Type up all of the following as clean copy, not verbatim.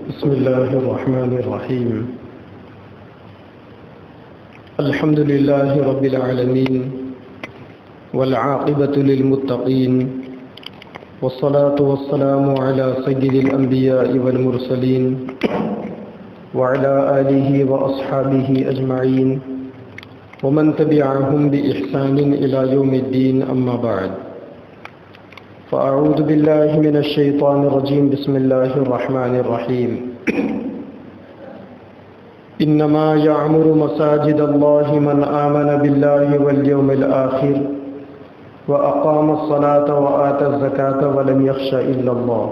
بسم الله الرحمن الرحيم. الحمد لله رب العالمين والعاقبة للمتقين والصلاة والسلام على سيد الأنبياء والمرسلين وعلى آله وأصحابه أجمعين ومن تبعهم بإحسان إلى يوم الدين. أما بعد، فأعوذ بالله من الشيطان الرجيم. بسم الله الرحمن الرحيم. إنما يعمر مساجد الله من آمن بالله واليوم الآخر وأقام الصلاة وآتى الزكاة ولم يخش إلا الله.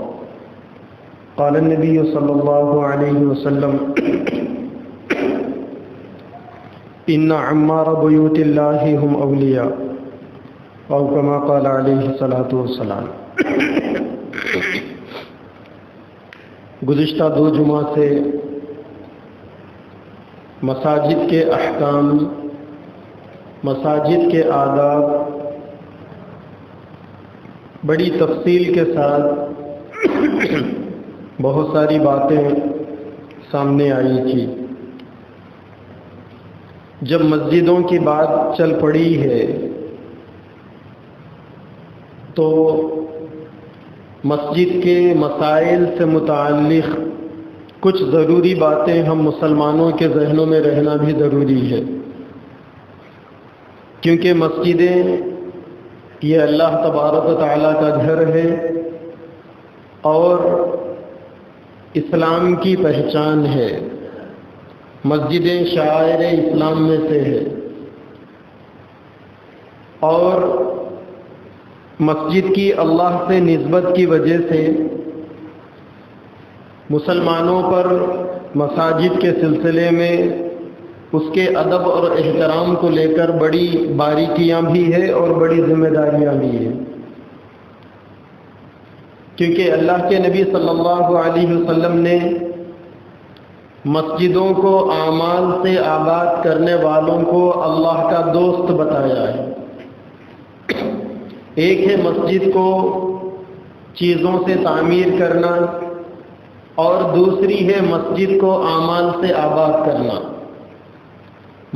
قال النبي صلى الله عليه وسلم: إن عمار بيوت الله هم أولياء، او كما قال علیہ الصلاۃ والسلام. گزشتہ 2 جمعہ سے مساجد کے احکام، مساجد کے آداب بڑی تفصیل کے ساتھ بہت ساری باتیں سامنے آئی تھی. جب مسجدوں کی بات چل پڑی ہے تو مسجد کے مسائل سے متعلق کچھ ضروری باتیں ہم مسلمانوں کے ذہنوں میں رہنا بھی ضروری ہے، کیونکہ مسجدیں یہ اللہ تبارک و تعالیٰ کا گھر ہے اور اسلام کی پہچان ہے. مسجدیں شعائر اسلام میں سے ہے اور مسجد کی اللہ سے نسبت کی وجہ سے مسلمانوں پر مساجد کے سلسلے میں اس کے ادب اور احترام کو لے کر بڑی باریکیاں بھی ہیں اور بڑی ذمہ داریاں بھی ہیں، کیونکہ اللہ کے نبی صلی اللہ علیہ وسلم نے مسجدوں کو اعمال سے آباد کرنے والوں کو اللہ کا دوست بتایا ہے. ایک ہے مسجد کو چیزوں سے تعمیر کرنا اور دوسری ہے مسجد کو اعمال سے آباد کرنا.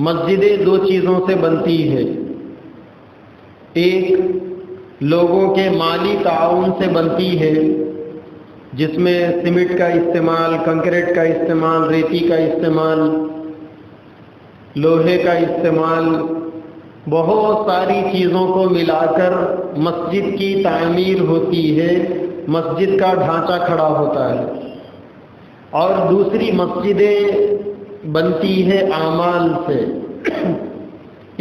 مسجدیں 2 چیزوں سے بنتی ہے. ایک لوگوں کے مالی تعاون سے بنتی ہے، جس میں سیمنٹ کا استعمال، کنکریٹ کا استعمال، ریتی کا استعمال، لوہے کا استعمال، بہت ساری چیزوں کو ملا کر مسجد کی تعمیر ہوتی ہے، مسجد کا ڈھانچہ کھڑا ہوتا ہے. اور دوسری مسجدیں بنتی ہے اعمال سے.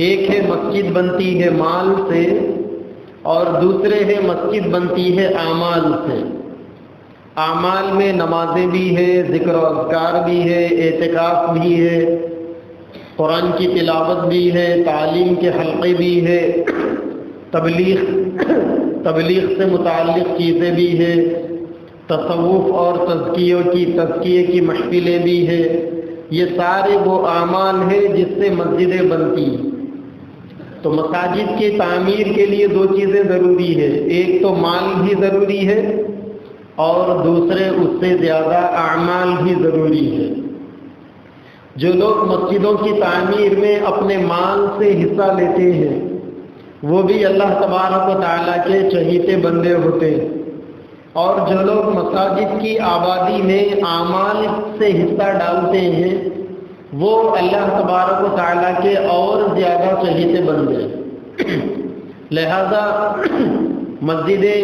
ایک ہے مسجد بنتی ہے مال سے اور دوسرے ہے مسجد بنتی ہے اعمال سے. اعمال میں نمازیں بھی ہے، ذکر و اذکار بھی ہے، اعتکاف بھی ہے، قرآن کی تلاوت بھی ہے، تعلیم کے حلقے بھی ہے، تبلیغ سے متعلق چیزیں بھی ہے، تصوف اور تزکیے کی محفلیں بھی ہے. یہ سارے وہ اعمال ہیں جس سے مسجدیں بنتی ہیں. تو مساجد کی تعمیر کے لیے 2 چیزیں ضروری ہے. ایک تو مال بھی ضروری ہے اور دوسرے اس سے زیادہ اعمال بھی ضروری ہے. جو لوگ مسجدوں کی تعمیر میں اپنے مال سے حصہ لیتے ہیں وہ بھی اللہ تبارک و تعالیٰ کے چہیتے بندے ہوتے ہیں، اور جو لوگ مساجد کی آبادی میں اعمال سے حصہ ڈالتے ہیں وہ اللہ تبارک و تعالیٰ کے اور زیادہ چہیتے بندے ہیں. لہذا مسجدیں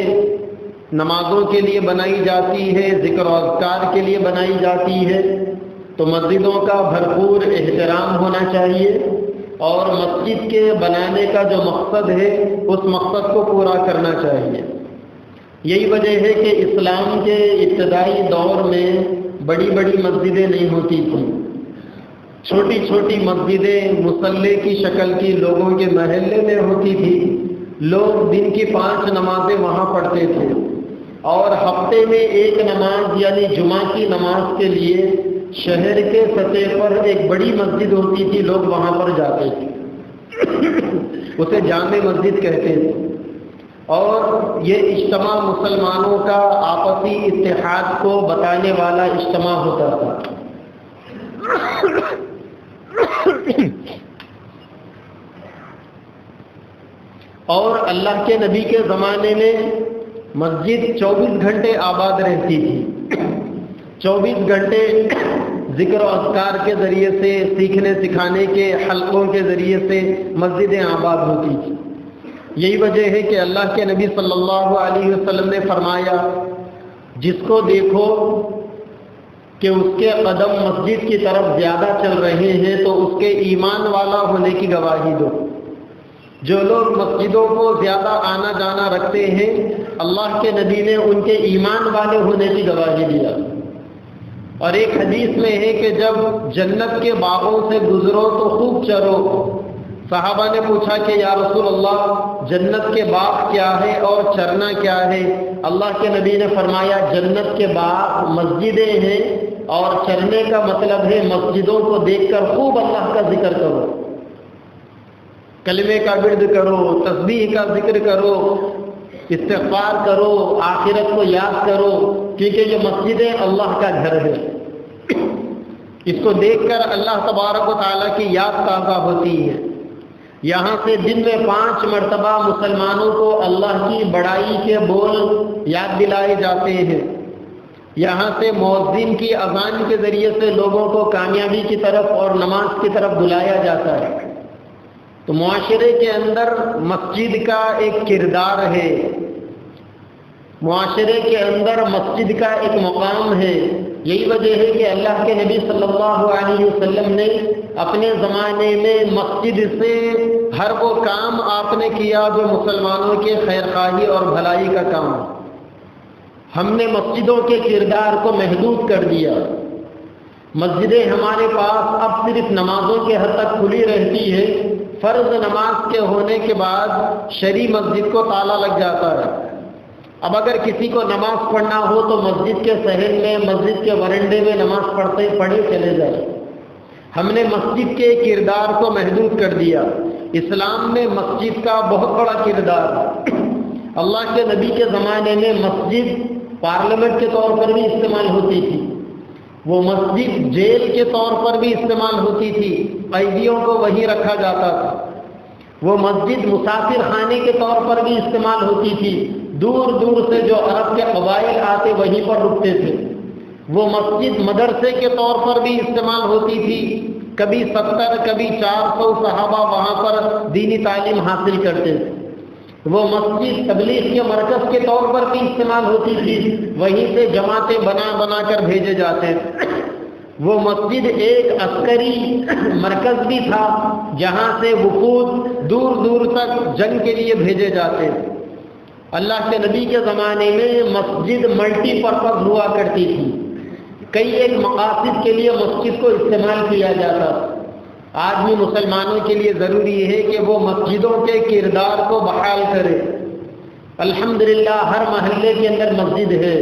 نمازوں کے لیے بنائی جاتی ہے، ذکر و اذکار کے لیے بنائی جاتی ہے، تو مسجدوں کا بھرپور احترام ہونا چاہیے اور مسجد کے بنانے کا جو مقصد ہے اس مقصد کو پورا کرنا چاہیے. یہی وجہ ہے کہ اسلام کے ابتدائی دور میں بڑی بڑی مسجدیں نہیں ہوتی تھیں. چھوٹی چھوٹی مسجدیں مصلی کی شکل کی لوگوں کے محلے میں ہوتی تھی. لوگ دن کی 5 نمازیں وہاں پڑھتے تھے اور ہفتے میں 1 نماز یعنی جمعہ کی نماز کے لیے شہر کے سطح پر ایک بڑی مسجد ہوتی تھی، لوگ وہاں پر جاتے تھے. اسے جامع مسجد کہتے تھے. اور یہ اجتماع مسلمانوں کا آپسی اتحاد کو بتانے والا اجتماع ہوتا تھا۔ اور اللہ کے نبی کے زمانے میں مسجد 24 گھنٹے آباد رہتی تھی، 24 گھنٹے ذکر و اذکار کے ذریعے سے، سیکھنے سکھانے کے حلقوں کے ذریعے سے مسجدیں آباد ہوتی تھی۔ یہی وجہ ہے کہ اللہ کے نبی صلی اللہ علیہ وسلم نے فرمایا، جس کو دیکھو کہ اس کے قدم مسجد کی طرف زیادہ چل رہے ہیں تو اس کے ایمان والا ہونے کی گواہی دو۔ جو لوگ مسجدوں کو زیادہ آنا جانا رکھتے ہیں، اللہ کے نبی نے ان کے ایمان والے ہونے کی گواہی دیا۔ اور ایک حدیث میں ہے کہ جب جنت کے باغوں سے گزرو تو خوب چرو۔ صحابہ نے پوچھا کہ یا رسول اللہ، جنت کے باغ کیا ہے اور چرنا کیا ہے؟ اللہ کے نبی نے فرمایا، جنت کے باغ مسجدیں ہیں اور چرنے کا مطلب ہے مسجدوں کو دیکھ کر خوب اللہ کا ذکر کرو، کلمے کا ورد کرو، تسبیح کا ذکر کرو، استغفار کرو، آخرت کو یاد کرو، کیونکہ یہ مسجدیں اللہ کا گھر ہے۔ اس کو دیکھ کر اللہ تبارک و تعالیٰ کی یاد تازہ ہوتی ہے۔ یہاں سے دن میں 5 مرتبہ مسلمانوں کو اللہ کی بڑائی کے بول یاد دلائے جاتے ہیں۔ یہاں سے مؤذن کی اذان کے ذریعے سے لوگوں کو کامیابی کی طرف اور نماز کی طرف بلایا جاتا ہے۔ تو معاشرے کے اندر مسجد کا ایک کردار ہے، معاشرے کے اندر مسجد کا ایک مقام ہے۔ یہی وجہ ہے کہ اللہ کے نبی صلی اللہ علیہ وسلم نے اپنے زمانے میں مسجد سے ہر وہ کام آپ نے کیا جو مسلمانوں کے خیر خواہی اور بھلائی کا کام۔ ہم نے مسجدوں کے کردار کو محدود کر دیا۔ مسجدیں ہمارے پاس اب صرف نمازوں کے حد تک کھلی رہتی ہے۔ فرض نماز کے ہونے کے بعد شرعی مسجد کو تالا لگ جاتا ہے۔ اب اگر کسی کو نماز پڑھنا ہو تو مسجد کے صحن میں، مسجد کے ورنڈے میں نماز پڑھے چلے جائے۔ ہم نے مسجد کے کردار کو محدود کر دیا۔ اسلام میں مسجد کا بہت بڑا کردار ہے۔ اللہ کے نبی کے زمانے میں مسجد پارلیمنٹ کے طور پر بھی استعمال ہوتی تھی، وہ مسجد جیل کے طور پر بھی استعمال ہوتی تھی، قیدیوں کو وہیں رکھا جاتا تھا۔ وہ مسجد مسافر خانے کے طور پر بھی استعمال ہوتی تھی، دور دور سے جو عرب کے قبائل آتے وہیں پر رکتے تھے۔ وہ مسجد مدرسے کے طور پر بھی استعمال ہوتی تھی، کبھی 70 کبھی 400 صحابہ وہاں پر دینی تعلیم حاصل کرتے تھے۔ وہ مسجد تبلیغ کے مرکز کے طور پر بھی استعمال ہوتی تھی، وہیں سے جماعتیں بنا کر بھیجے جاتے تھے۔ وہ مسجد ایک عسکری مرکز بھی تھا جہاں سے وفود دور دور تک جنگ کے لیے بھیجے جاتے تھے۔ اللہ کے نبی کے زمانے میں مسجد ملٹی پرپز ہوا کرتی تھی، کئی ایک مقاصد کے لیے مسجد کو استعمال کیا جاتا تھا۔ آج بھی مسلمانوں کے لیے ضروری ہے کہ وہ مسجدوں کے کردار کو بحال کرے۔ الحمدللہ ہر محلے کے اندر مسجد ہے،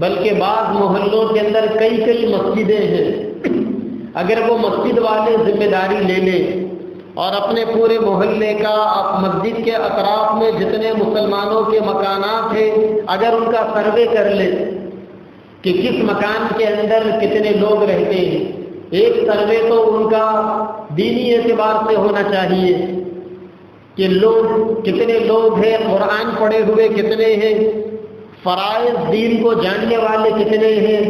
بلکہ بعض محلوں کے اندر کئی مسجدیں ہیں۔ اگر وہ مسجد والے ذمہ داری لے لیں اور اپنے پورے محلے کا، مسجد کے اطراف میں جتنے مسلمانوں کے مکانات ہیں، اگر ان کا سروے کر لے کہ کس مکان کے اندر کتنے لوگ رہتے ہیں، ایک سروے تو ان کا دینی اعتبار سے ہونا چاہیے کہ لوگ کتنے لوگ ہیں، قرآن پڑھے ہوئے کتنے ہیں، فرائض دین کو جاننے والے کتنے ہیں۔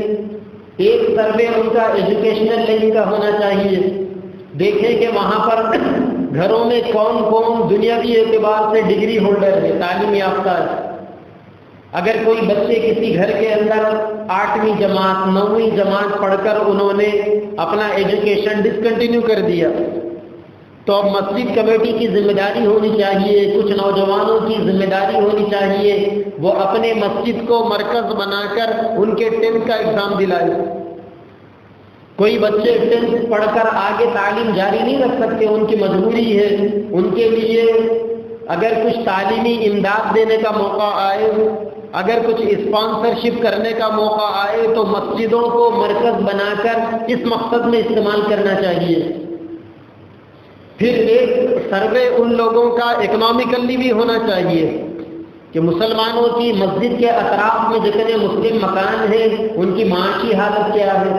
ایک سروے ان کا ایجوکیشنل لیول کا ہونا چاہیے، دیکھیں کہ وہاں پر گھروں میں کون کون دنیاوی اعتبار سے ڈگری ہولڈر ہے، تعلیم یافتہ ہے۔ اگر کوئی بچے کسی گھر کے اندر 8ویں جماعت 9ویں جماعت پڑھ کر انہوں نے اپنا ایجوکیشن ڈسکنٹینیو کر دیا، تو اب مسجد کمیٹی کی ذمہ داری ہونی چاہیے، کچھ نوجوانوں کی ذمہ داری ہونی چاہیے، وہ اپنے مسجد کو مرکز بنا کر ان کے 10th کا ایگزام دلائے۔ کوئی بچے 10th پڑھ کر آگے تعلیم جاری نہیں رکھ سکتے، ان کی مجبوری ہے، ان کے لیے اگر کچھ تعلیمی امداد دینے کا موقع آئے، اگر کچھ اسپانسرشپ کرنے کا موقع آئے تو مسجدوں کو مرکز بنا کر اس مقصد میں استعمال کرنا چاہیے۔ پھر ایک سروے ان لوگوں کا اکنامکلی بھی ہونا چاہیے کہ مسلمانوں کی مسجد کے اطراف میں جتنے مسلم مکان ہیں ان کی معاشی حالت کیا ہے.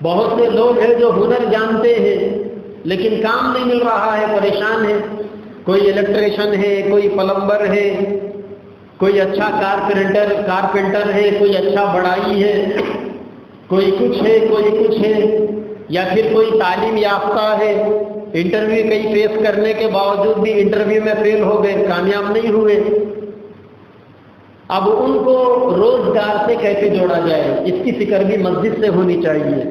بہت سے لوگ ہیں جو ہنر جانتے ہیں لیکن کام نہیں مل رہا ہے، پریشان ہے. کوئی الیکٹریشین ہے، کوئی پلمبر ہے، کوئی اچھا کارپینٹر ہے، کوئی اچھا بڑائی ہے، کوئی کچھ ہے کوئی کچھ ہے، یا پھر کوئی تعلیم یافتہ ہے، انٹرویو کئی فیس کرنے کے باوجود بھی انٹرویو میں فیل ہو گئے، کامیاب نہیں ہوئے. اب ان کو روزگار سے کیسے جوڑا جائے، اس کی فکر بھی مسجد سے ہونی چاہیے.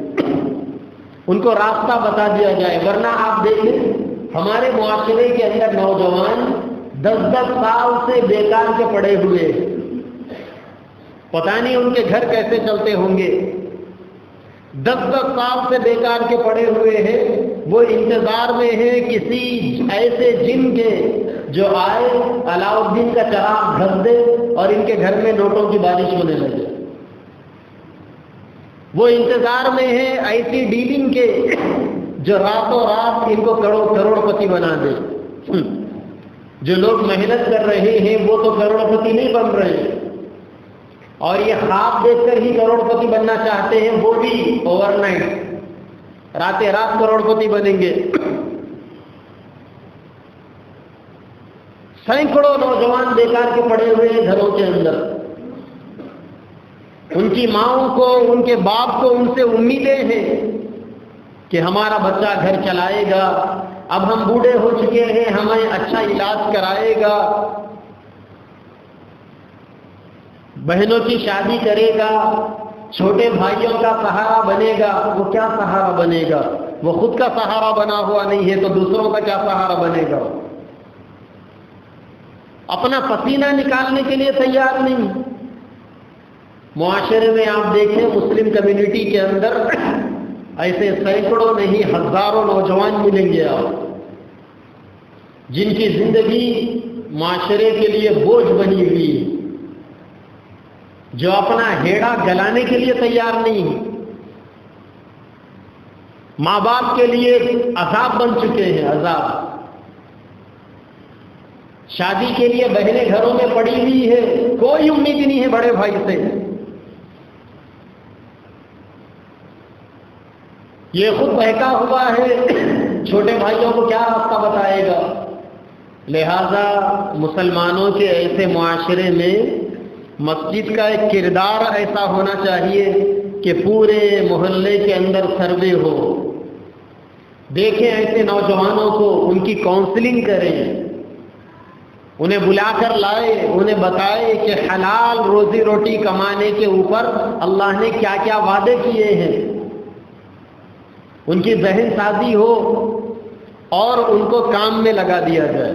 ان کو راستہ بتا دیا جائے. ورنہ آپ دیکھیں ہمارے معاشرے کے اندر نوجوان 10 سال سے بیکار کے پڑے ہوئے، پتہ نہیں ان کے گھر کیسے چلتے ہوں گے. 10 سال سے بیکار کے پڑے ہوئے ہیں. وہ انتظار میں ہیں کسی ایسے جن کے جو آئے علاؤ الدین کا چراغ گھس دے اور ان کے گھر میں نوٹوں کی بارش ہونے لگے. وہ انتظار میں ہیں ایسی ڈیلنگ کے جو راتوں رات ان کو کروڑ پتی بنا دے. جو لوگ محنت کر رہے ہیں وہ تو کروڑ پتی نہیں بن رہے، اور یہ خواب دیکھ کر ہی کروڑ پتی بننا چاہتے ہیں، وہ بھی اوور نائٹ، راتیں رات کروڑ پتی بنیں گے. سینکڑوں نوجوان بیکار کے پڑے ہوئے ہیں گھروں کے اندر. ان کی ماؤں کو، ان کے باپ کو ان سے امیدیں ہیں کہ ہمارا بچہ گھر چلائے گا، اب ہم بوڑھے ہو چکے ہیں، ہمیں اچھا علاج کرائے گا، بہنوں کی شادی کرے گا، چھوٹے بھائیوں کا سہارا بنے گا. وہ کیا سہارا بنے گا؟ وہ خود کا سہارا بنا ہوا نہیں ہے تو دوسروں کا کیا سہارا بنے گا؟ اپنا پسینہ نکالنے کے لیے تیار نہیں. معاشرے میں آپ دیکھیں مسلم کمیونٹی کے اندر ایسے سینکڑوں نہیں ہزاروں نوجوان ملیں گے آپ، جن کی زندگی معاشرے کے لیے بوجھ بنی ہوئی ہے، جو اپنا ہیڑا گلانے کے لیے تیار نہیں، ماں باپ کے لیے عذاب بن چکے ہیں، عذاب. شادی کے لیے بہنیں گھروں میں پڑی ہوئی ہے، کوئی امید نہیں ہے بڑے بھائی سے. یہ خود بہکا ہوا ہے، چھوٹے بھائیوں کو کیا راستہ بتائے گا؟ لہذا مسلمانوں کے ایسے معاشرے میں مسجد کا ایک کردار ایسا ہونا چاہیے کہ پورے محلے کے اندر سروے ہو. دیکھیں ایسے نوجوانوں کو، ان کی کاؤنسلنگ کریں، انہیں بلا کر لائے، انہیں بتائے کہ حلال روزی روٹی کمانے کے اوپر اللہ نے کیا کیا وعدے کیے ہیں. ان کی ذہن سازی ہو اور ان کو کام میں لگا دیا جائے.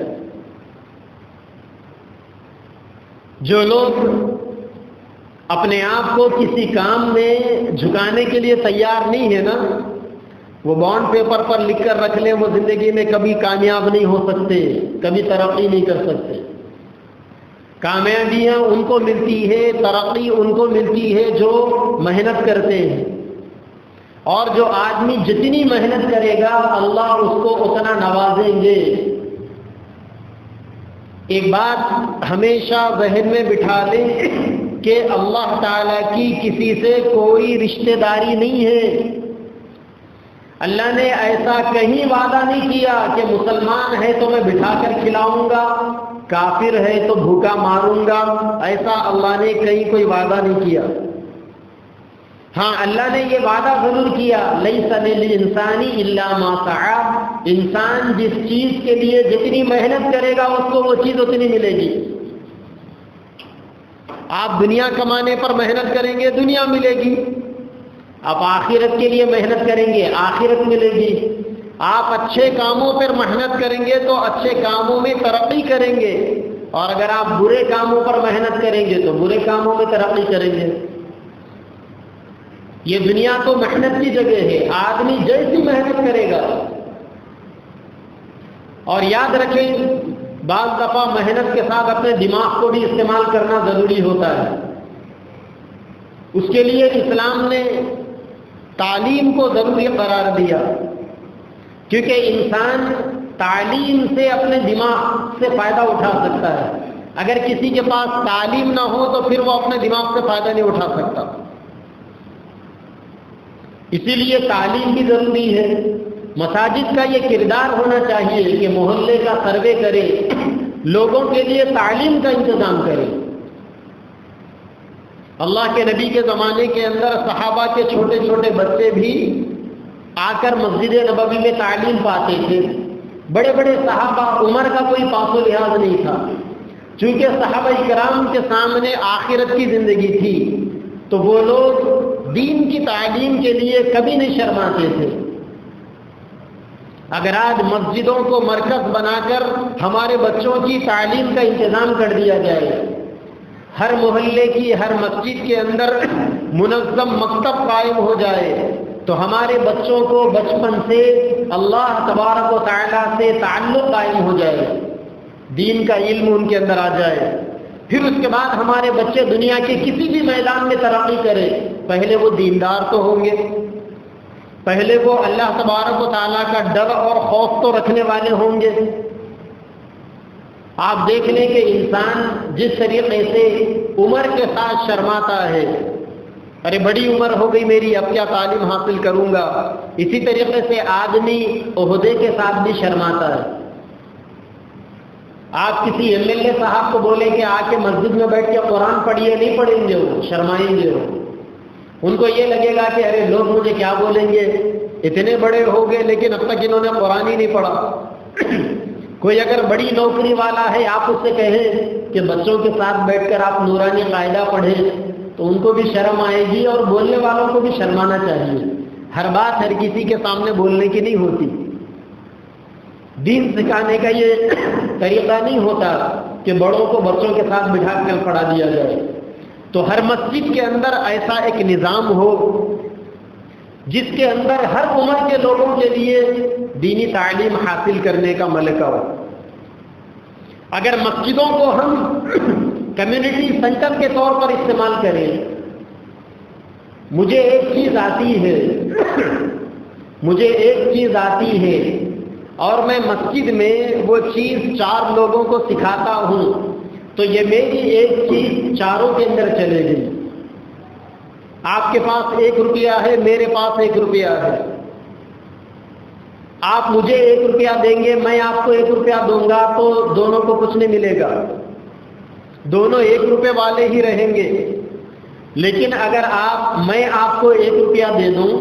جو لوگ اپنے آپ کو کسی کام میں جھکانے کے لیے تیار نہیں ہے نا، وہ بانڈ پیپر پر لکھ کر رکھ لیں وہ زندگی میں کبھی کامیاب نہیں ہو سکتے، کبھی ترقی نہیں کر سکتے. کامیابیاں ان کو ملتی ہے، ترقی ان کو ملتی ہے جو محنت کرتے ہیں. اور جو آدمی جتنی محنت کرے گا اللہ اس کو اتنا نوازیں گے. ایک بات ہمیشہ ذہن میں بٹھا لیں کہ اللہ تعالیٰ کی کسی سے کوئی رشتہ داری نہیں ہے. اللہ نے ایسا کہیں وعدہ نہیں کیا کہ مسلمان ہے تو میں بٹھا کر کھلاؤں گا، کافر ہے تو بھوکا ماروں گا. ایسا اللہ نے کہیں کوئی وعدہ نہیں کیا. ہاں اللہ نے یہ وعدہ ضرور کیا، لیس للانسان الا ما سعى، انسان جس چیز کے لیے جتنی محنت کرے گا اس کو وہ چیز اتنی ملے گی. آپ دنیا کمانے پر محنت کریں گے دنیا ملے گی، آپ آخرت کے لیے محنت کریں گے آخرت ملے گی. آپ اچھے کاموں پر محنت کریں گے تو اچھے کاموں میں ترقی کریں گے، اور اگر آپ برے کاموں پر محنت کریں گے تو برے کاموں میں ترقی کریں گے. یہ دنیا تو محنت کی جگہ ہے، آدمی جیسی محنت کرے گا. اور یاد رکھیں بعض دفعہ محنت کے ساتھ اپنے دماغ کو بھی استعمال کرنا ضروری ہوتا ہے. اس کے لیے اسلام نے تعلیم کو ضروری قرار دیا، کیونکہ انسان تعلیم سے اپنے دماغ سے فائدہ اٹھا سکتا ہے. اگر کسی کے پاس تعلیم نہ ہو تو پھر وہ اپنے دماغ سے فائدہ نہیں اٹھا سکتا. اسی لیے تعلیم بھی ضروری ہے. مساجد کا یہ کردار ہونا چاہیے کہ محلے کا سروے کرے، لوگوں کے لیے تعلیم کا انتظام کرے. اللہ کے نبی کے زمانے کے اندر صحابہ کے چھوٹے چھوٹے بچے بھی آ کر مسجد نبوی میں تعلیم پاتے تھے. بڑے بڑے صحابہ، عمر کا کوئی پاس و لحاظ نہیں تھا، چونکہ صحابہ کرام کے سامنے آخرت کی زندگی تھی تو وہ لوگ دین کی تعلیم کے لیے کبھی نہیں شرماتے تھے. اگر آج مسجدوں کو مرکز بنا کر ہمارے بچوں کی تعلیم کا انتظام کر دیا جائے، ہر محلے کی ہر مسجد کے اندر منظم مکتب قائم ہو جائے تو ہمارے بچوں کو بچپن سے اللہ تبارک و تعالیٰ سے تعلق قائم ہو جائے، دین کا علم ان کے اندر آ جائے. پھر اس کے بعد ہمارے بچے دنیا کے کسی بھی میدان میں ترقی کرے، پہلے وہ دیندار تو ہوں گے، پہلے وہ اللہ تبارک و تعالیٰ کا ڈر اور خوف تو رکھنے والے ہوں گے. آپ دیکھ لیں کہ انسان جس طریقے سے عمر کے ساتھ شرماتا ہے، ارے بڑی عمر ہو گئی میری، اب کیا تعلیم حاصل کروں گا، اسی طریقے سے آدمی عہدے کے ساتھ بھی شرماتا ہے. آپ کسی MLA صاحب کو بولیں کہ آ کے مسجد میں بیٹھ کے قرآن پڑھیے، نہیں پڑھیں گے، وہ شرمائیں گے. ان کو یہ لگے گا کہ ارے لوگ مجھے کیا بولیں گے، اتنے بڑے ہو گئے لیکن اب تک انہوں نے قرآن ہی نہیں پڑھا. کوئی اگر بڑی نوکری والا ہے، آپ اس سے کہیں کہ بچوں کے ساتھ بیٹھ کر آپ نورانی قاعدہ پڑھیں تو ان کو بھی شرم آئے گی اور بولنے والوں کو بھی شرمانا چاہیے. ہر بات ہر کسی کے سامنے بولنے کی نہیں ہوتی. دین سکھانے کا یہ طریقہ نہیں ہوتا کہ بڑوں کو بچوں کے ساتھ بٹھا کر پڑھا دیا جائے. تو ہر مسجد کے اندر ایسا ایک نظام ہو جس کے اندر ہر عمر کے لوگوں کے لیے دینی تعلیم حاصل کرنے کا ملکہ ہو. اگر مسجدوں کو ہم کمیونٹی سینٹر کے طور پر استعمال کریں، مجھے ایک چیز آتی ہے اور میں مسجد میں وہ چیز 4 لوگوں کو سکھاتا ہوں تو یہ میری ایک چیز 4 کے اندر چلے گی. آپ کے پاس 1 روپیہ ہے، میرے پاس 1 روپیہ ہے، آپ مجھے 1 روپیہ دیں گے، میں آپ کو 1 روپیہ دوں گا تو دونوں کو کچھ نہیں ملے گا، دونوں 1 روپے والے ہی رہیں گے. لیکن اگر میں آپ کو 1 روپیہ دے دوں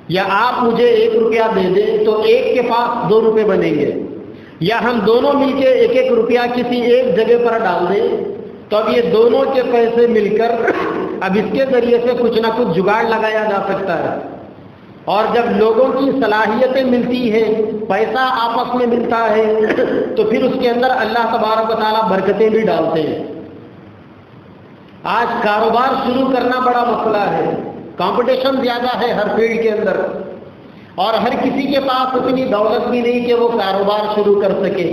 یا آپ مجھے 1 روپیہ دے دیں تو ایک کے پاس 2 روپے بنیں گے. یا ہم دونوں مل کے 1 روپیہ کسی ایک جگہ پر ڈال دیں تو اب یہ دونوں کے پیسے مل کر اب اس کے ذریعے سے کچھ نہ کچھ جگاڑ لگایا جا سکتا ہے. اور جب لوگوں کی صلاحیتیں ملتی ہیں، پیسہ آپس میں ملتا ہے تو پھر اس کے اندر اللہ تبارک و تعالیٰ برکتیں بھی ڈالتے ہیں. آج کاروبار شروع کرنا بڑا مسئلہ ہے، کمپٹیشن زیادہ ہے ہر فیلڈ کے اندر، اور ہر کسی کے پاس اتنی دولت بھی نہیں کہ وہ کاروبار شروع کر سکے.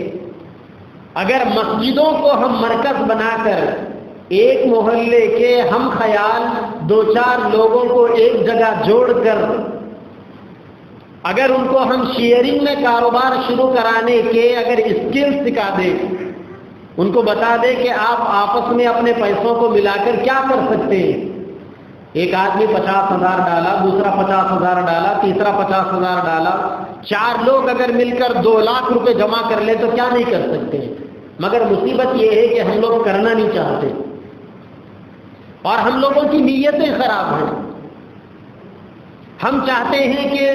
اگر مسجدوں کو ہم مرکز بنا کر ایک محلے کے ہم خیال 2-4 لوگوں کو ایک جگہ جوڑ کر اگر ان کو ہم شیئرنگ میں کاروبار شروع کرانے کے اگر اسکل سکھا دیں، ان کو بتا دیں کہ آپ آپس میں اپنے پیسوں کو ملا کر کیا کر سکتے ہیں. ایک آدمی 50,000 ڈالا، دوسرا 50,000 ڈالا، تیسرا 50,000 ڈالا، 4 لوگ اگر مل کر 2 لاکھ روپے جمع کر لیں تو کیا نہیں کر سکتے. مگر مصیبت یہ ہے کہ ہم لوگ کرنا نہیں چاہتے اور ہم لوگوں کی نیتیں خراب ہیں. ہم چاہتے ہیں کہ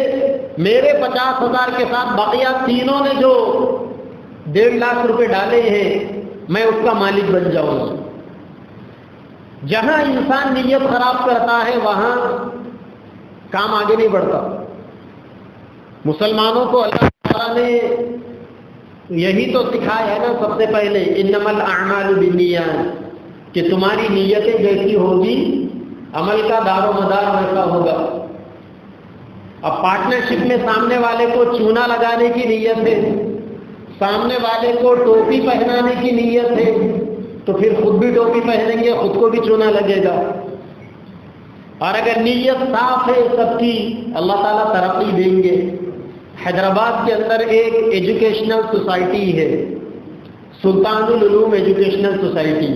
میرے 50,000 کے ساتھ بقیہ تینوں نے جو 1.5 لاکھ روپے ڈالے ہیں میں اس کا مالک بن جاؤں. جہاں انسان نیت خراب کرتا ہے وہاں کام آگے نہیں بڑھتا. مسلمانوں کو اللہ تعالیٰ نے یہی تو سکھایا ہے نا سب سے پہلے، انما الاعمال بالنیات، کہ تمہاری نیتیں جیسی ہوگی عمل کا دار و مدار ویسا ہوگا. اب پارٹنرشپ میں سامنے والے کو چونا لگانے کی نیت ہے، سامنے والے کو ٹوپی پہنانے کی نیت ہے تو پھر خود بھی ٹوپی پہنیں گے، خود کو بھی چونا لگے گا. اور اگر نیت صاف ہے سب کی، اللہ تعالیٰ ترقی دیں گے. حیدرآباد کے اندر ایک ایجوکیشنل سوسائٹی ہے، سلطان العلوم ایجوکیشنل سوسائٹی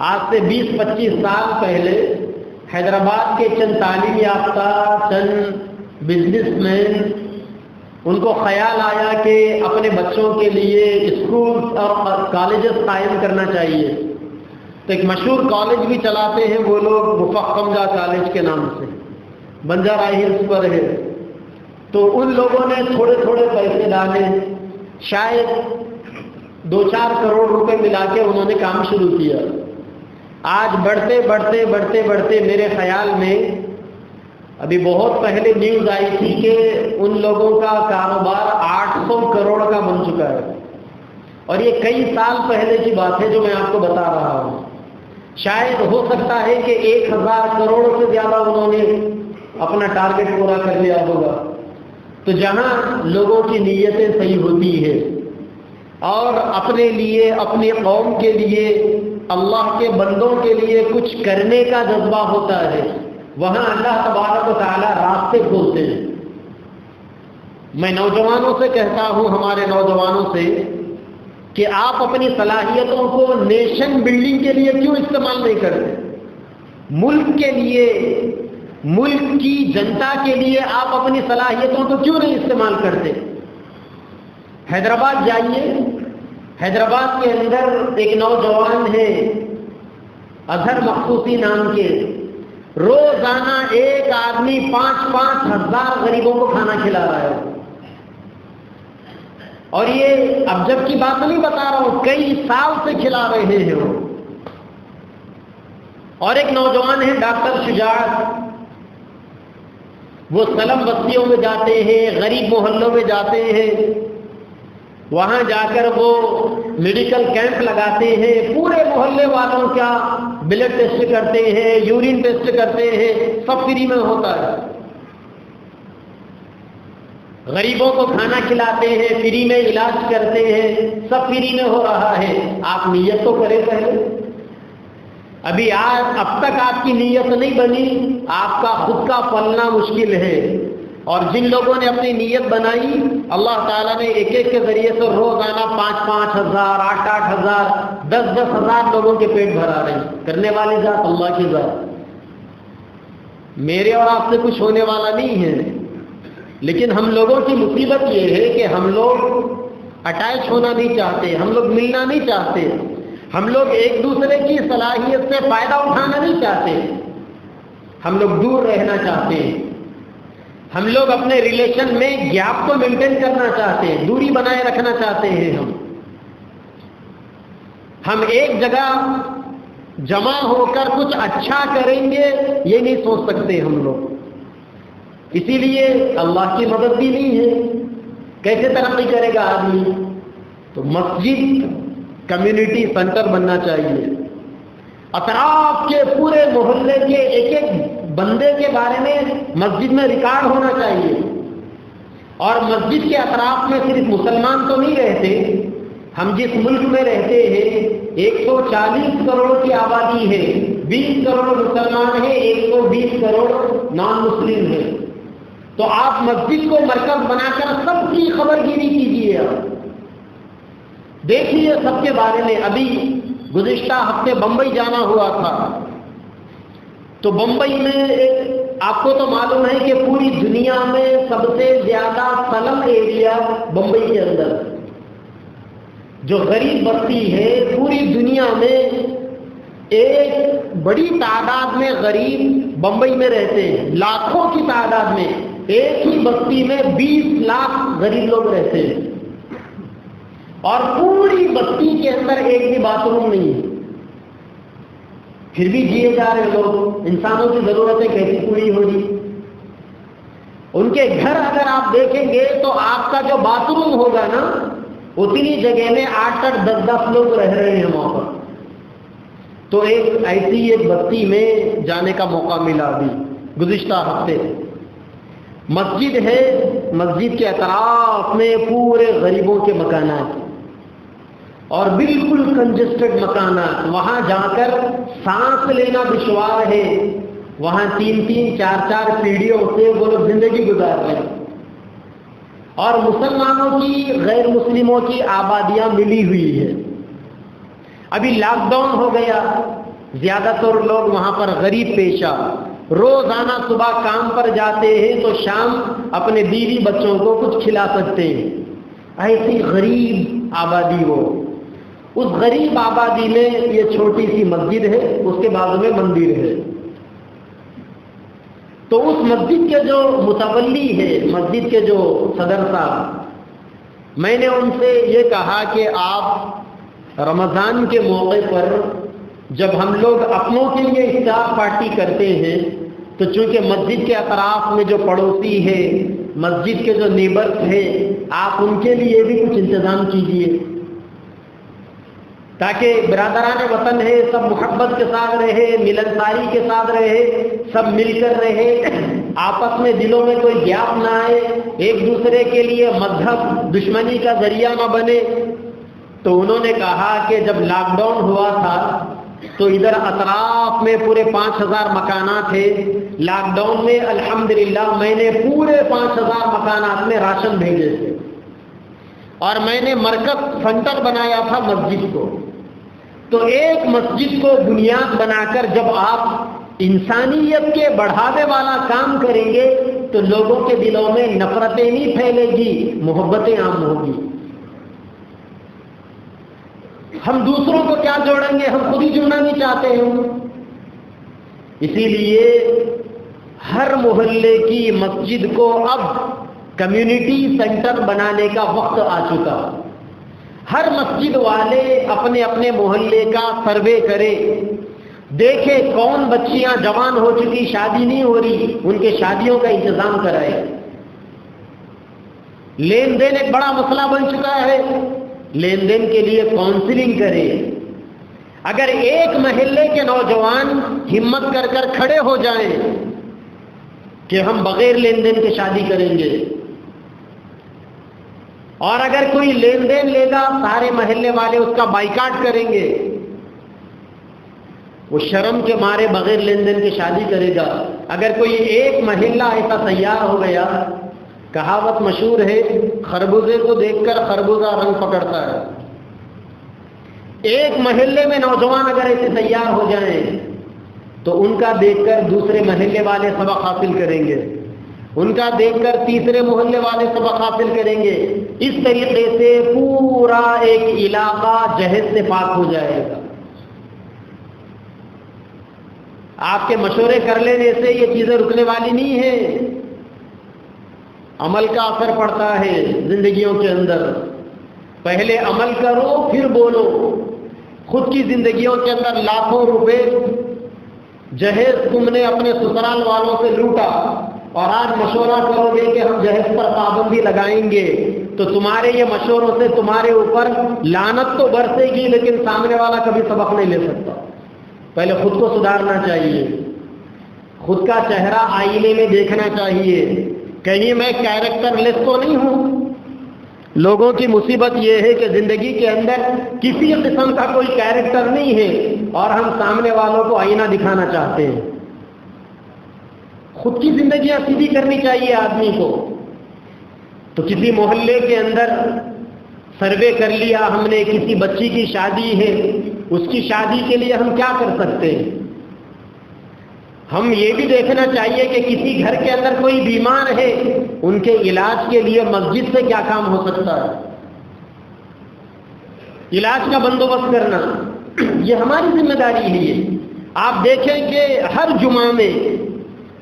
آج سے 20-25 سال پہلے حیدرآباد کے چند تعلیم یافتہ چند بزنس مین ان کو خیال آیا کہ اپنے بچوں کے لیے اسکول اور کالجز قائم کرنا چاہیے. تو ایک مشہور کالج بھی چلاتے ہیں وہ لوگ، مفخم جا کالج کے نام سے، بنجارہ ہلز پر ہے. تو ان لوگوں نے تھوڑے تھوڑے پیسے ڈالے، شاید 2-4 کروڑ روپے ملا کے انہوں نے کام شروع کیا. آج بڑھتے بڑھتے بڑھتے بڑھتے میرے خیال میں ابھی بہت پہلے نیوز آئی تھی کہ ان لوگوں کا کاروبار 800 کروڑ کا بن چکا ہے. اور یہ کئی سال پہلے کی بات ہے جو میں آپ کو بتا رہا ہوں. شاید ہو سکتا ہے کہ 1000 کروڑ سے زیادہ انہوں نے اپنا ٹارگٹ پورا کر لیا ہوگا. تو جہاں لوگوں کی نیتیں صحیح ہوتی ہے اور اپنے لیے، اپنی قوم کے لیے، اللہ کے بندوں کے لیے کچھ کرنے کا جذبہ ہوتا ہے، وہاں اللہ تبارک و تعالی راستے کھولتے ہیں. میں نوجوانوں سے کہتا ہوں، ہمارے نوجوانوں سے، کہ آپ اپنی صلاحیتوں کو نیشن بلڈنگ کے لیے کیوں استعمال نہیں کرتے؟ ملک کے لیے، ملک کی جنتا کے لیے آپ اپنی صلاحیتوں کو کیوں نہیں استعمال کرتے؟ حیدرآباد جائیے، حیدرآباد کے اندر ایک نوجوان ہے اظہر مخصوصی نام کے، روزانہ ایک آدمی 5-5 ہزار غریبوں کو کھانا کھلا رہا ہے. اور یہ اب جب کی بات نہیں بتا رہا ہوں، کئی سال سے کھلا رہے ہیں وہ. اور ایک نوجوان ہے ڈاکٹر شجاعت، وہ سلم بستیوں میں جاتے ہیں، غریب محلوں میں جاتے ہیں، وہاں جا کر وہ میڈیکل کیمپ لگاتے ہیں، پورے محلے والوں کا بلڈ ٹیسٹ کرتے ہیں، یورین ٹیسٹ کرتے ہیں، سب فری میں ہوتا ہے. غریبوں کو کھانا کھلاتے ہیں، فری میں علاج کرتے ہیں، سب فری میں ہو رہا ہے. آپ نیت تو کریں پہلے. ابھی اب تک آپ کی نیت نہیں بنی، آپ کا خود کا پلنا مشکل ہے. اور جن لوگوں نے اپنی نیت بنائی، اللہ تعالیٰ نے ایک ایک کے ذریعے سے روزانہ 5-5 ہزار، 8-8 ہزار، 10-10 ہزار لوگوں کے پیٹ بھرا رہے ہیں. کرنے والی ذات اللہ کی ذات. میرے اور آپ سے کچھ ہونے والا نہیں ہے. لیکن ہم لوگوں کی مصیبت یہ ہے کہ ہم لوگ اٹیچ ہونا نہیں چاہتے، ہم لوگ ملنا نہیں چاہتے، ہم لوگ ایک دوسرے کی صلاحیت سے فائدہ اٹھانا نہیں چاہتے، ہم لوگ دور رہنا چاہتے ہیں. ہم لوگ اپنے ریلیشن میں گیپ کو مینٹین کرنا چاہتے ہیں، دوری بنائے رکھنا چاہتے ہیں. ہم ایک جگہ جمع ہو کر کچھ اچھا کریں گے یہ نہیں سوچ سکتے ہم لوگ. اسی لیے اللہ کی مدد بھی نہیں ہے. کیسے ترقی کرے گا آدمی؟ تو مسجد کمیونٹی سینٹر بننا چاہیے. اطراف کے پورے محلے کے ایک ایک بندے کے بارے میں مسجد میں ریکارڈ ہونا چاہیے. اور مسجد کے اطراف میں صرف مسلمان تو نہیں رہتے. ہم جس ملک میں رہتے ہیں 140 کروڑ کی آبادی ہے، 20 کروڑ مسلمان ہیں، 120 کروڑ نان مسلم ہیں. تو آپ مسجد کو مرکز بنا کر سب کی خبر گیری کیجیے. دیکھیے سب کے بارے میں. ابھی گزشتہ ہفتے بمبئی جانا ہوا تھا، تو بمبئی میں آپ کو تو معلوم ہے کہ پوری دنیا میں سب سے زیادہ سلم ایریا بمبئی کے اندر، جو غریب بستی ہے پوری دنیا میں ایک بڑی تعداد میں غریب بمبئی میں رہتے ہیں. لاکھوں کی تعداد میں ایک ہی بستی میں 20 لاکھ غریب لوگ رہتے ہیں. اور پوری بستی کے اندر ایک بھی باتھ روم نہیں ہے. پھر بھی جیے جا رہے لوگ. انسانوں کی ضرورتیں کیسی پوری ہوگی؟ ان کے گھر اگر آپ دیکھیں گے تو آپ کا جو باتھ روم ہوگا نا، اتنی جگہ میں 8-8 10-10 لوگ رہ رہے ہیں وہاں پر. تو ایک ایسی ایک بستی میں جانے کا موقع ملا ابھی گزشتہ ہفتے. مسجد ہے، مسجد کے اطراف میں پورے غریبوں کے مکانات اور بالکل کنجسٹڈ مکانات. وہاں جا کر سانس لینا دشوار ہے. وہاں 3-3 4-4 پیڑھیوں سے وہ لوگ زندگی گزار رہے ہیں. اور مسلمانوں کی غیر مسلموں کی آبادیاں ملی ہوئی ہے. ابھی لاک ڈاؤن ہو گیا، زیادہ تر لوگ وہاں پر غریب پیشہ، روزانہ صبح کام پر جاتے ہیں تو شام اپنے بیوی بچوں کو کچھ کھلا سکتے ہیں. ایسی غریب آبادی ہو، اس غریب آبادی میں یہ چھوٹی سی مسجد ہے، اس کے بازو میں مندر ہے. تو اس مسجد کے جو متولی ہے، مسجد کے جو صدر صاحب، میں نے ان سے یہ کہا کہ آپ رمضان کے موقع پر جب ہم لوگ اپنوں کے لیے افطار پارٹی کرتے ہیں تو چونکہ مسجد کے اطراف میں جو پڑوسی ہے، مسجد کے جو نیبرز ہیں، آپ ان کے لیے بھی کچھ انتظام کیجیے تاکہ برادران وطن ہے سب محبت کے ساتھ رہے، ملنساری کے ساتھ رہے، سب مل کر رہے، آپس میں دلوں میں کوئی گیپ نہ آئے، ایک دوسرے کے لیے مذہب دشمنی کا ذریعہ نہ بنے. تو انہوں نے کہا کہ جب لاک ڈاؤن ہوا تھا تو ادھر اطراف میں پورے 5000 مکانات تھے. لاک ڈاؤن میں الحمدللہ میں نے پورے 5000 مکانات میں راشن بھیجے تھے اور میں نے مرکز سینٹر بنایا تھا مسجد کو. تو ایک مسجد کو بنیاد بنا کر جب آپ انسانیت کے بڑھاوے والا کام کریں گے تو لوگوں کے دلوں میں نفرتیں نہیں پھیلے گی، محبتیں عام ہوگی. ہم دوسروں کو کیا جوڑیں گے، ہم خود ہی جڑنا نہیں چاہتے ہیں. اسی لیے ہر محلے کی مسجد کو اب کمیونٹی سینٹر بنانے کا وقت آ چکا. ہر مسجد والے اپنے اپنے محلے کا سروے کرے، دیکھے کون بچیاں جوان ہو چکی شادی نہیں ہو رہی، ان کے شادیوں کا انتظام کرائے. لین دین ایک بڑا مسئلہ بن چکا ہے، لین دین کے لیے کاؤنسلنگ کرے. اگر ایک محلے کے نوجوان ہمت کر کر کھڑے ہو جائیں کہ ہم بغیر لین دین کے شادی کریں گے، اور اگر کوئی لین دین لے گا سارے محلے والے اس کا بائیکاٹ کریں گے، وہ شرم کے مارے بغیر لین دین کے شادی کرے گا. اگر کوئی ایک محلہ ایسا تیار ہو گیا، کہاوت مشہور ہے خربوزے کو دیکھ کر خربوزہ رنگ پکڑتا ہے. ایک محلے میں نوجوان اگر ایسے تیار ہو جائیں تو ان کا دیکھ کر دوسرے محلے والے سبق حاصل کریں گے، ان کا دیکھ کر تیسرے محلے والے سبق حاصل کریں گے. اس طریقے سے پورا ایک علاقہ جہیز سے پاک ہو جائے گا. آپ کے مشورے کر لینے سے یہ چیزیں رکنے والی نہیں ہیں. عمل کا اثر پڑتا ہے زندگیوں کے اندر. پہلے عمل کرو پھر بولو. خود کی زندگیوں کے اندر لاکھوں روپے جہیز تم نے اپنے سسرال والوں سے لوٹا اور آج مشورہ کرو گے کہ ہم جہیز پر پابندی لگائیں گے، تو تمہارے یہ مشوروں سے تمہارے اوپر لعنت تو برسے گی لیکن سامنے والا کبھی سبق نہیں لے سکتا. پہلے خود کو سدھارنا چاہیے، خود کا چہرہ آئینے میں دیکھنا چاہیے. کہیں میں کیریکٹر لیس تو نہیں ہوں. لوگوں کی مصیبت یہ ہے کہ زندگی کے اندر کسی قسم کا کوئی کیریکٹر نہیں ہے اور ہم سامنے والوں کو آئینہ دکھانا چاہتے ہیں. خود کی زندگیاں سیدھی کرنی چاہیے آدمی کو. تو کسی محلے کے اندر سروے کر لیا ہم نے، کسی بچی کی شادی ہے، اس کی شادی کے لیے ہم کیا کر سکتے ہیں. ہم یہ بھی دیکھنا چاہیے کہ کسی گھر کے اندر کوئی بیمار ہے، ان کے علاج کے لیے مسجد سے کیا کام ہو سکتا ہے. علاج کا بندوبست کرنا یہ ہماری ذمہ داری ہے. آپ دیکھیں کہ ہر جمعہ میں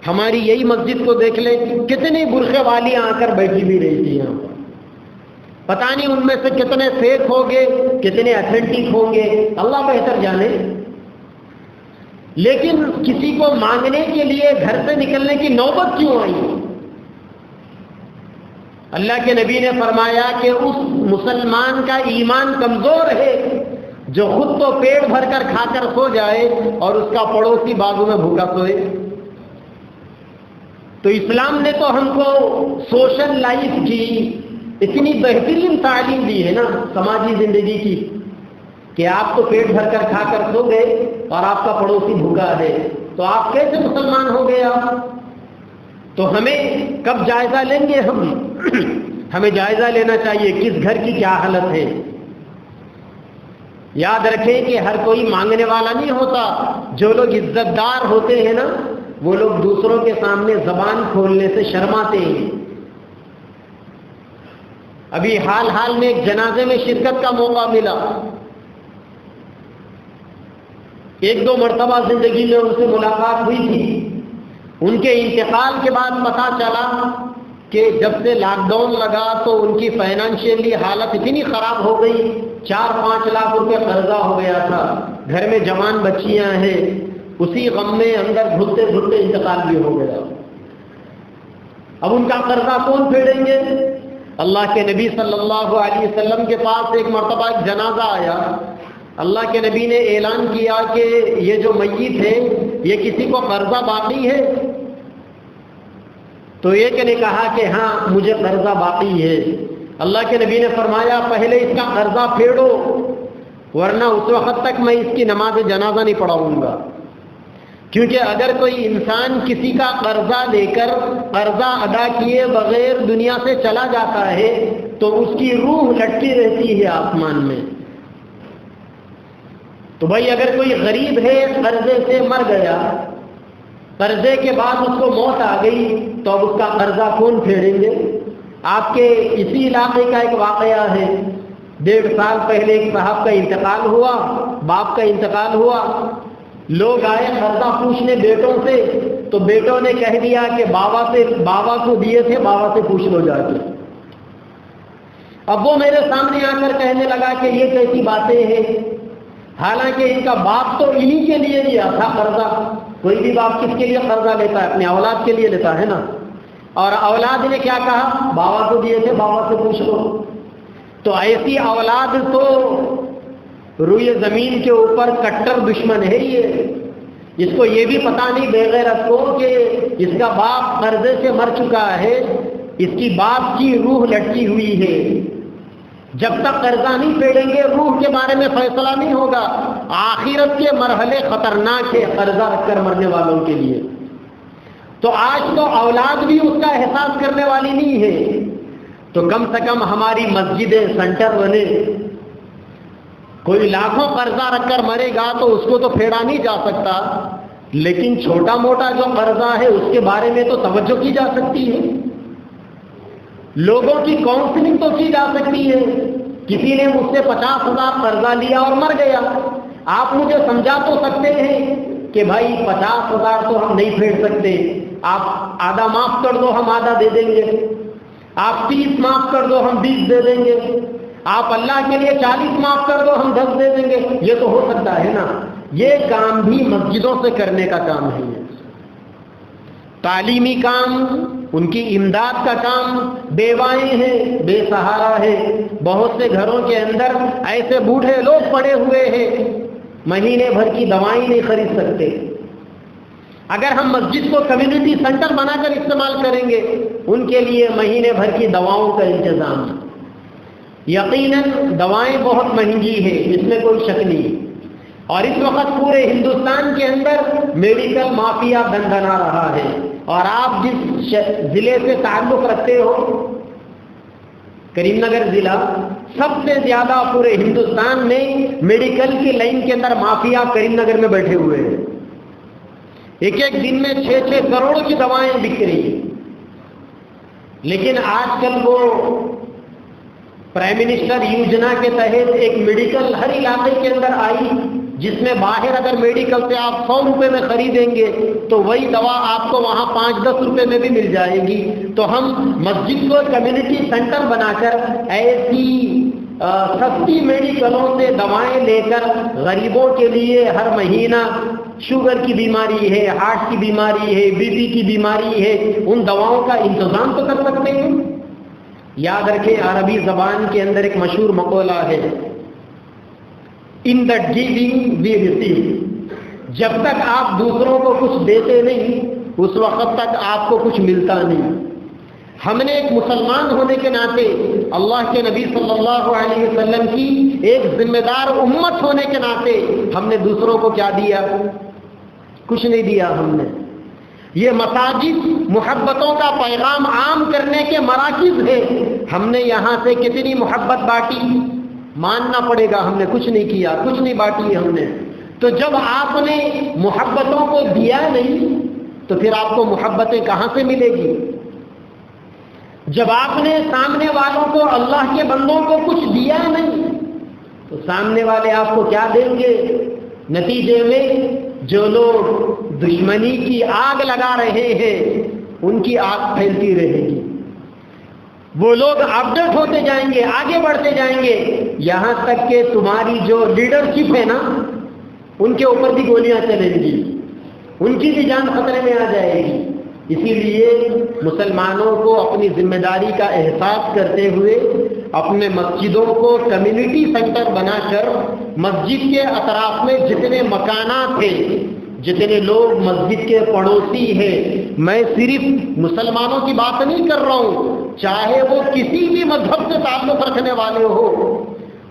ہماری یہی مسجد کو دیکھ لیں کتنی برقعے والی آ کر بیٹھی بھی رہی تھی یہاں پر. پتہ نہیں ان میں سے کتنے فیک ہوں گے، کتنے اتھینٹک ہوں گے، اللہ بہتر جانے. لیکن کسی کو مانگنے کے لیے گھر سے نکلنے کی نوبت کیوں آئی؟ اللہ کے نبی نے فرمایا کہ اس مسلمان کا ایمان کمزور ہے جو خود تو پیٹ بھر کر کھا کر سو جائے اور اس کا پڑوسی بازو میں بھوکا سوئے. تو اسلام نے تو ہم کو سوشل لائف کی اتنی بہترین تعلیم دی ہے نا، سماجی زندگی کی، کہ آپ تو پیٹ بھر کر کھا کر سو گئے اور آپ کا پڑوسی بھوکا ہے، تو آپ کیسے مسلمان ہو گئے آپ؟ تو ہمیں کب جائزہ لیں گے ہم ہمیں جائزہ لینا چاہیے کس گھر کی کیا حالت ہے۔ یاد رکھیں کہ ہر کوئی مانگنے والا نہیں ہوتا، جو لوگ عزت دار ہوتے ہیں نا وہ لوگ دوسروں کے سامنے زبان کھولنے سے شرماتے ہیں۔ ابھی حال میں ایک جنازے میں شرکت کا موقع ملا، ایک دو مرتبہ زندگی میں ان سے ملاقات ہوئی تھی۔ ان کے انتقال کے بعد پتہ چلا کہ جب سے لاک ڈاؤن لگا تو ان کی فائنانشیلی حالت اتنی خراب ہو گئی، 4-5 لاکھ روپے قرضہ ہو گیا تھا، گھر میں جوان بچیاں ہیں، اسی غم میں اندر گھلتے گھلتے انتقال بھی ہو گیا۔ اب ان کا قرضہ کون پھیڑیں گے؟ اللہ کے نبی صلی اللہ علیہ وسلم کے پاس ایک مرتبہ ایک جنازہ آیا، اللہ کے نبی نے اعلان کیا کہ یہ جو میت ہے یہ کسی کو قرضہ باقی ہے؟ تو ایک نے کہا کہ ہاں مجھے قرضہ باقی ہے۔ اللہ کے نبی نے فرمایا پہلے اس کا قرضہ پھیڑو، ورنہ اس وقت تک میں اس کی نماز جنازہ نہیں پڑھاؤں گا۔ کیونکہ اگر کوئی انسان کسی کا قرضہ لے کر قرضہ ادا کیے بغیر دنیا سے چلا جاتا ہے تو اس کی روح لٹکی رہتی ہے آسمان میں۔ تو بھائی اگر کوئی غریب ہے قرضے سے مر گیا، قرضے کے بعد اس کو موت آ گئی، تو اب اس کا قرضہ کون پھیڑیں گے؟ آپ کے اسی علاقے کا ایک واقعہ ہے، 1.5 سال پہلے ایک صاحب کا انتقال ہوا، باپ کا انتقال ہوا، لوگ آئے قرضہ پوچھنے بیٹوں سے، تو بیٹوں نے کہہ دیا کہ بابا کو دیے تھے، بابا سے پوچھ لو جا کے۔ اب وہ میرے سامنے آ کر کہنے لگا کہ یہ کیسی باتیں ہیں، حالانکہ ان کا باپ تو انہی کے لیے لیا تھا قرضہ۔ کوئی بھی باپ کس کے لیے قرضہ لیتا ہے؟ اپنے اولاد کے لیے لیتا ہے نا۔ اور اولاد نے کیا کہا؟ بابا کو دیے تھے، بابا سے پوچھ لو۔ تو ایسی اولاد تو روئے زمین کے اوپر کٹر دشمن ہے یہ۔ اس کو یہ بھی پتہ نہیں بے غیرت کو کہ اس کا باپ قرضے سے مر چکا ہے، اس کی باپ کی روح لٹکی ہوئی ہے۔ جب تک قرضہ نہیں پھیڑیں گے روح کے بارے میں فیصلہ نہیں ہوگا۔ آخرت کے مرحلے خطرناک ہے قرضہ رکھ کر مرنے والوں کے لیے۔ تو آج تو اولاد بھی اس کا احساس کرنے والی نہیں ہے، تو کم سے کم ہماری مسجدیں سینٹر بنے۔ کوئی لاکھوں قرضہ رکھ کر مرے گا تو اس کو تو پھیڑا نہیں جا سکتا، لیکن چھوٹا موٹا جو قرضہ ہے اس کے بارے میں تو توجہ کی جا سکتی ہے، لوگوں کی کاؤنسلنگ تو کی جا سکتی ہے۔ کسی نے مجھ سے 50,000 قرضہ لیا اور مر گیا، آپ مجھے سمجھا تو سکتے ہیں کہ بھائی 50,000 تو ہم نہیں پھیڑ سکتے، آپ آدھا معاف کر دو ہم آدھا دے دیں گے، آپ 30 معاف کر دو ہم 20 دے دیں گے، آپ اللہ کے لیے 40 معاف کر دو ہم 10 دے دیں گے۔ یہ تو ہو سکتا ہے نا۔ یہ کام بھی مسجدوں سے کرنے کا کام ہے، تعلیمی کام، ان کی امداد کا کام۔ بیوائیں ہیں، بے سہارا ہے، بہت سے گھروں کے اندر ایسے بوڑھے لوگ پڑے ہوئے ہیں مہینے بھر کی دوائیں نہیں خرید سکتے۔ اگر ہم مسجد کو کمیونٹی سینٹر بنا کر استعمال کریں گے ان کے لیے مہینے بھر کی دواؤں کا انتظام۔ یقیناً دوائیں بہت مہنگی ہیں، اس میں کوئی شک نہیں، اور اس وقت پورے ہندوستان کے اندر میڈیکل مافیا دندنا رہا ہے۔ اور آپ جس ضلع سے تعلق رکھتے ہو، کریم نگر ضلع، سب سے زیادہ پورے ہندوستان میں میڈیکل کی لائن کے اندر مافیا کریم نگر میں بیٹھے ہوئے ہیں۔ ایک ایک دن میں 6-6 کروڑ کی دوائیں بک رہی ہیں۔ لیکن آج کل وہ پرائم منسٹر یوجنا کے تحت ایک میڈیکل ہر علاقے کے اندر آئی، جس میں باہر اگر میڈیکل سے آپ 100 روپے میں خریدیں گے تو وہی دوا آپ کو وہاں 5-10 روپے میں بھی مل جائے گی۔ تو ہم مسجد کو کمیونٹی سینٹر بنا کر ایسی سستی میڈیکلوں سے دوائیں لے کر غریبوں کے لیے ہر مہینہ شوگر کی بیماری ہے، ہارٹ کی بیماری ہے، بی پی کی بیماری ہے، ان دواؤں کا انتظام تو کر سکتے ہیں۔ یاد رکھیں عربی زبان کے اندر ایک مشہور مقولہ ہے، ان دا گیونگ وی ریسیو۔ جب تک آپ دوسروں کو کچھ دیتے نہیں اس وقت تک آپ کو کچھ ملتا نہیں۔ ہم نے ایک مسلمان ہونے کے ناطے اللہ کے نبی صلی اللہ علیہ وسلم کی ایک ذمہ دار امت ہونے کے ناطے ہم نے دوسروں کو کیا دیا؟ کچھ نہیں دیا ہم نے۔ یہ مساجد محبتوں کا پیغام عام کرنے کے مراکز ہے. ہم نے یہاں سے کتنی محبت بانٹی؟ ماننا پڑے گا ہم نے کچھ نہیں کیا، کچھ نہیں بانٹی ہم نے. تو جب آپ نے محبتوں کو دیا نہیں تو پھر آپ کو محبتیں کہاں سے ملے گی؟ جب آپ نے سامنے والوں کو، اللہ کے بندوں کو کچھ دیا نہیں تو سامنے والے آپ کو کیا دیں گے؟ نتیجے میں جو لوگ دشمنی کی آگ لگا رہے ہیں ان کی آگ پھیلتی رہے گی. وہ لوگ اپڈیٹ ہوتے جائیں گے، آگے بڑھتے جائیں گے، یہاں تک کہ تمہاری جو لیڈرشپ ہے نا ان کے اوپر بھی گولیاں چلیں گی، ان کی بھی جان خطرے میں آ جائے گی. اسی لیے مسلمانوں کو اپنی ذمہ داری کا احساس کرتے ہوئے اپنے مسجدوں کو کمیونٹی سینٹر بنا کر مسجد کے اطراف میں جتنے مکانات ہیں، جتنے لوگ مسجد کے پڑوسی ہیں، میں صرف مسلمانوں کی بات نہیں کر رہا ہوں، چاہے وہ کسی بھی مذہب سے تعلق رکھنے والے ہو،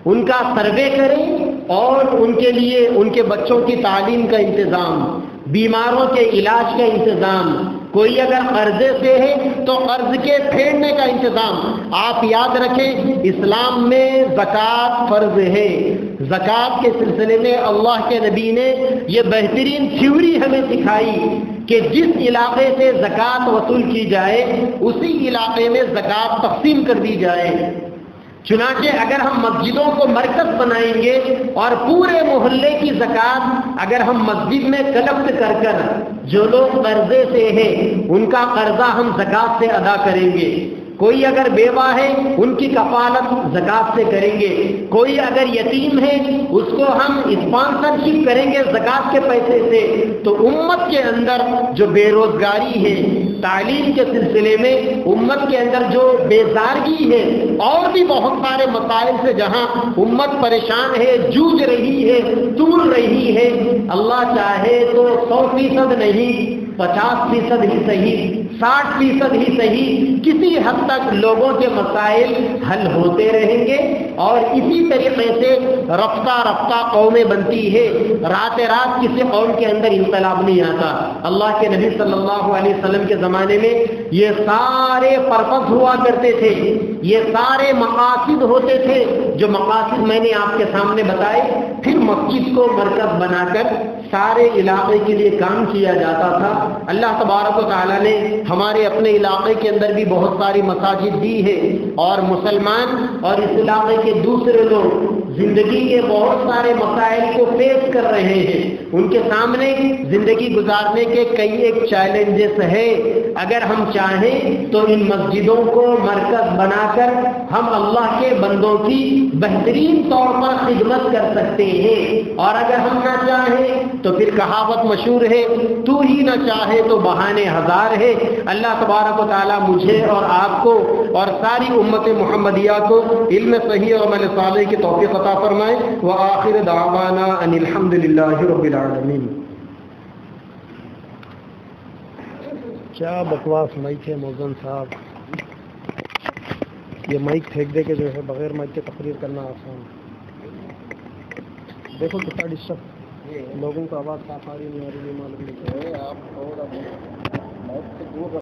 ان کا سروے کریں اور ان کے لیے ان کے بچوں کی تعلیم کا انتظام، بیماروں کے علاج کا انتظام، کوئی اگر قرضے سے ہے تو قرض کے پھیرنے کا انتظام. آپ یاد رکھیں اسلام میں زکوٰۃ فرض ہے. زکوٰۃ کے سلسلے میں اللہ کے نبی نے یہ بہترین تھیوری ہمیں سکھائی کہ جس علاقے سے زکوٰۃ وصول کی جائے اسی علاقے میں زکوٰۃ تقسیم کر دی جائے. چنانچہ اگر ہم مسجدوں کو مرکز بنائیں گے اور پورے محلے کی زکوٰۃ اگر ہم مسجد میں کلکٹ کر کر جو لوگ قرضے سے ہیں ان کا قرضہ ہم زکوٰۃ سے ادا کریں گے. کوئی اگر بیوہ ہے ان کی کفالت زکوٰۃ سے کریں گے. کوئی اگر یتیم ہے اس کو ہم اسپانسرشپ کریں گے زکوٰۃ کے پیسے سے. تو امت کے اندر جو بے روزگاری ہے، تعلیم کے سلسلے میں امت کے اندر جو بیزارگی ہے، اور بھی بہت سارے مسائل سے جہاں امت پریشان ہے، جوجھ رہی ہے، تول رہی ہے، اللہ چاہے تو 100% نہیں، 50% ہی صحیح، 60% ہی صحیح، کسی حد تک لوگوں کے مسائل حل ہوتے رہیں گے. اور اسی طریقے سے رفتہ رفتہ قومیں بنتی ہے. رات رات کسی قوم کے اندر انقلاب نہیں آتا. اللہ کے نبی صلی اللہ علیہ وسلم کے زمانے میں یہ سارے پرپس ہوا کرتے تھے، یہ سارے مقاصد ہوتے تھے جو مقاصد میں نے آپ کے سامنے بتائے. پھر مسجد کو مرکز بنا کر سارے علاقے کے لیے کام کیا جاتا تھا. اللہ تبارک و تعالیٰ نے ہمارے اپنے علاقے کے اندر بھی بہت ساری مساجد دی ہے، اور مسلمان اور اس علاقے کے دوسرے لوگ زندگی کے بہت سارے مسائل کو فیس کر رہے ہیں. ان کے سامنے زندگی گزارنے کے کئی ایک چیلنجز ہے. اگر ہم چاہیں تو ان مسجدوں کو مرکز بنا کر ہم اللہ کے بندوں کی بہترین طور پر خدمت کر سکتے ہیں. اور اگر ہم نہ چاہیں تو پھر کہاوت مشہور ہے، تو ہی نہ چاہے تو بہانے ہزار ہے. اللہ تبارک و تعالیٰ مجھے اور آپ کو اور ساری امت محمدیہ کو علم صحیح اور عمل صالح کی توفیق عطا فرمائے. وآخر دعوانا ان الحمد للہ رب العالمین. کیا بکواس مائک ہے موزن صاحب، یہ مائک پھینک دے کے جو ہے بغیر مائک کے تقریر کرنا آسان. دیکھو کتنا ڈسٹرب، لوگوں کو آواز صاف آ رہی نہیں آ رہی، معلوم نہیں.